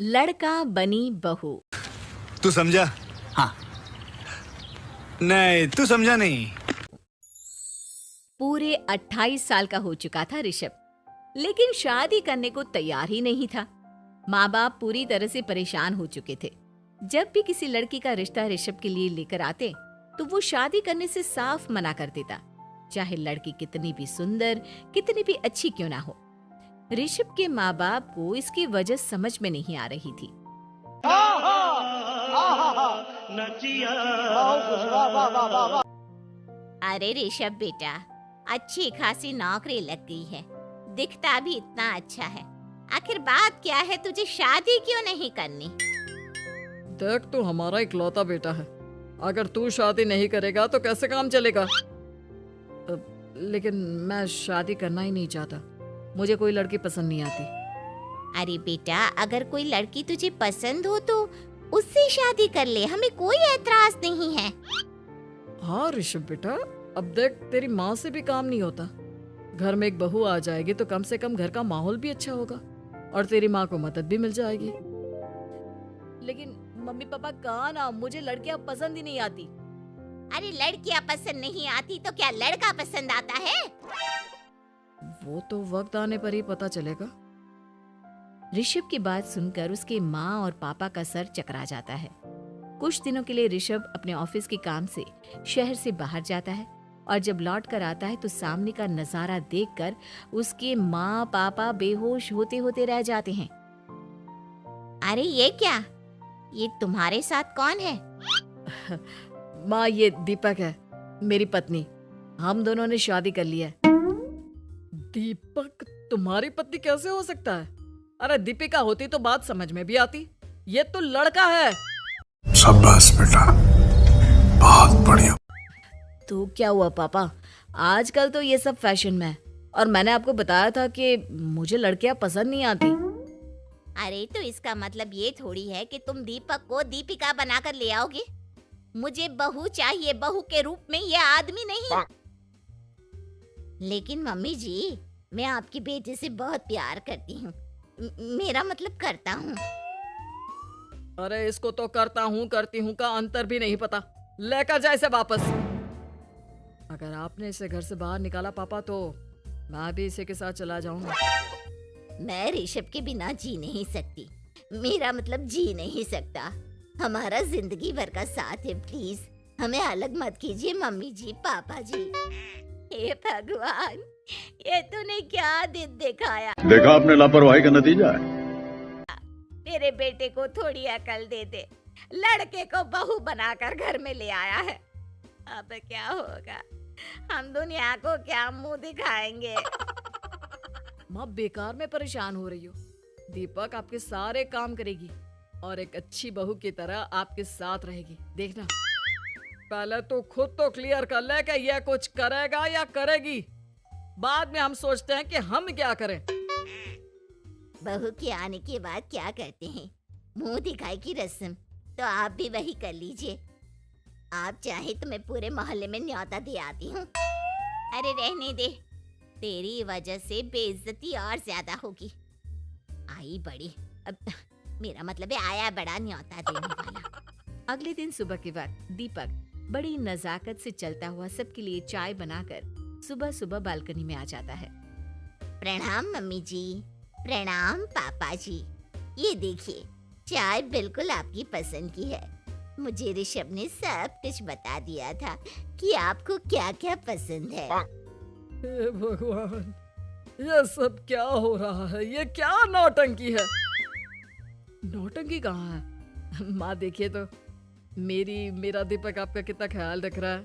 लड़का बनी बहू। तू समझा? हाँ। नहीं, तू समझा नहीं। पूरे 28 साल का हो चुका था ऋषभ, लेकिन शादी करने को तैयार ही नहीं था। माँ बाप पूरी तरह से परेशान हो चुके थे। जब भी किसी लड़की का रिश्ता ऋषभ के लिए लेकर आते तो वो शादी करने से साफ मना कर देता, चाहे लड़की कितनी भी सुंदर, कितनी भी अच्छी क्यों ना हो। ऋषभ के माँ बाप को इसकी वजह समझ में नहीं आ रही थी। अरे ऋषभ बेटा, अच्छी खासी नौकरी लग गई है, दिखता भी इतना अच्छा है। आखिर बात क्या है, तुझे शादी क्यों नहीं करनी? देख, तू हमारा इकलौता बेटा है। अगर तू शादी नहीं करेगा तो कैसे काम चलेगा? लेकिन मैं शादी करना ही नहीं चाहता। मुझे कोई लड़की पसंद नहीं आती। अरे बेटा, अगर कोई लड़की तुझे पसंद हो तो उससे शादी कर ले, हमें कोई एतराज नहीं है। हाँ ऋषभ बेटा, अब देख, तेरी माँ से भी काम नहीं होता। घर में एक बहू आ जाएगी तो कम से कम घर का माहौल भी अच्छा होगा और तेरी माँ को मदद भी मिल जाएगी। लेकिन मम्मी पापा कहाँ ना, मुझे लड़कियां पसंद ही नहीं आती। अरे लड़कियां पसंद नहीं आती तो क्या लड़का पसंद आता है? वो तो वक्त आने पर ही पता चलेगा। ऋषभ की बात सुनकर उसके माँ और पापा का सर चकरा जाता है। कुछ दिनों के लिए ऋषभ अपने ऑफिस के काम से शहर से बाहर जाता है और जब लौट कर आता है तो सामने का नजारा देखकर उसके माँ पापा बेहोश होते होते रह जाते हैं। अरे ये क्या, ये तुम्हारे साथ कौन है? माँ, ये दीपक है, मेरी पत्नी। हम दोनों ने शादी कर ली है। दीपक तुम्हारी पत्नी कैसे हो सकता है? अरे दीपिका होती तो बात समझ में भी आती। ये तो लड़का है। शाबाश बेटा, बहुत बढ़िया। तो क्या हुआ पापा, आजकल तो ये सब फैशन में है और मैंने आपको बताया था कि मुझे लड़कियां पसंद नहीं आती। अरे तो इसका मतलब ये थोड़ी है कि तुम दीपक को दीपिका बनाकर ले आओगे। मुझे बहू चाहिए, बहू के रूप में, ये आदमी नहीं। लेकिन मम्मी जी, मैं आपकी बेटी से बहुत प्यार करती हूँ, मेरा मतलब करता हूँ। अरे इसको तो करता हूँ करती हूँ का अंतर भी नहीं पता। लेकर जाए इसे वापस। अगर आपने इसे घर से बाहर निकाला पापा तो मैं भी इसे के साथ चला जाऊंगा। मैं ऋषभ के बिना जी नहीं सकती, मेरा मतलब जी नहीं सकता। हमारा जिंदगी भर का साथ है, प्लीज हमें अलग मत कीजिए मम्मी जी, पापा जी। हे भगवान, ये तूने क्या दिन दिखाया। देखा आपने लापरवाही का नतीजा है। मेरे बेटे को थोड़ी अकल दे दे, लड़के को बहू बनाकर घर में ले आया है। अब क्या होगा, हम दुनिया को क्या मुंह दिखाएंगे? माँ, बेकार में परेशान हो रही हो। दीपक आपके सारे काम करेगी और एक अच्छी बहू की तरह आपके साथ रहेगी, देखना। पहले तो खुद तो क्लियर कर ले कि यह कुछ करेगा या करेगी, बाद में हम सोचते हैं कि हम क्या करें। बहू के आने के बाद क्या करते हैं, मुंह दिखाई की रस्म, तो आप भी वही कर लीजिए। आप चाहे तो मैं पूरे मोहल्ले में न्योता दे आती हूँ। अरे रहने दे, तेरी वजह से बेइज्जती और ज्यादा होगी। आई बड़ी, अब मेरा मतलब है आया बड़ा न्योता देने वाला। अगले दिन सुबह के वक्त दीपक बड़ी नजाकत से चलता हुआ सबके लिए चाय बनाकर सुबह सुबह बालकनी में आ जाता है। प्रणाम मम्मी जी, प्रणाम पापा जी। ये देखिए, चाय बिल्कुल आपकी पसंद की है। मुझे ऋषभ ने सब कुछ बता दिया था कि आपको क्या क्या पसंद है। हे भगवान, ये सब क्या हो रहा है? ये क्या नौटंकी है? नौटंकी कहाँ है? माँ देखिए तो, मेरा दीपक आपका कितना ख्याल रख रहा है।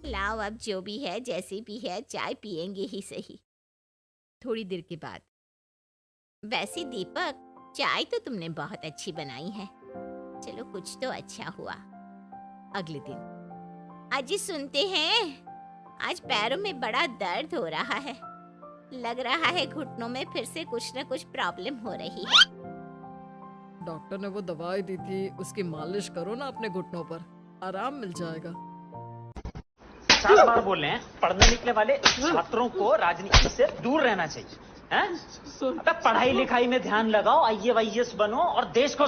लाओ, अब जो भी है, जैसी भी है, चाय पियेंगे ही सही। थोड़ी देर के बाद, वैसे दीपक, चाय तो तुमने बहुत अच्छी बनाई है। चलो कुछ तो अच्छा हुआ। अगले दिन, अजी सुनते हैं, आज पैरों में बड़ा दर्द हो रहा है। लग रहा है घुटनों में फिर से कुछ न कुछ प्रॉब्लम हो रही है। डॉक्टर ने वो दवाई दी थी, उसकी मालिश करो ना अपने घुटनों पर, आराम मिल जाएगा। 4 बार बोल रहे हैं, पढ़ने निकले वाले छात्रों को राजनीति से दूर रहना चाहिए, हैं? अबे पढ़ाई लिखाई में ध्यान लगाओ, आईएएस बनो और देश को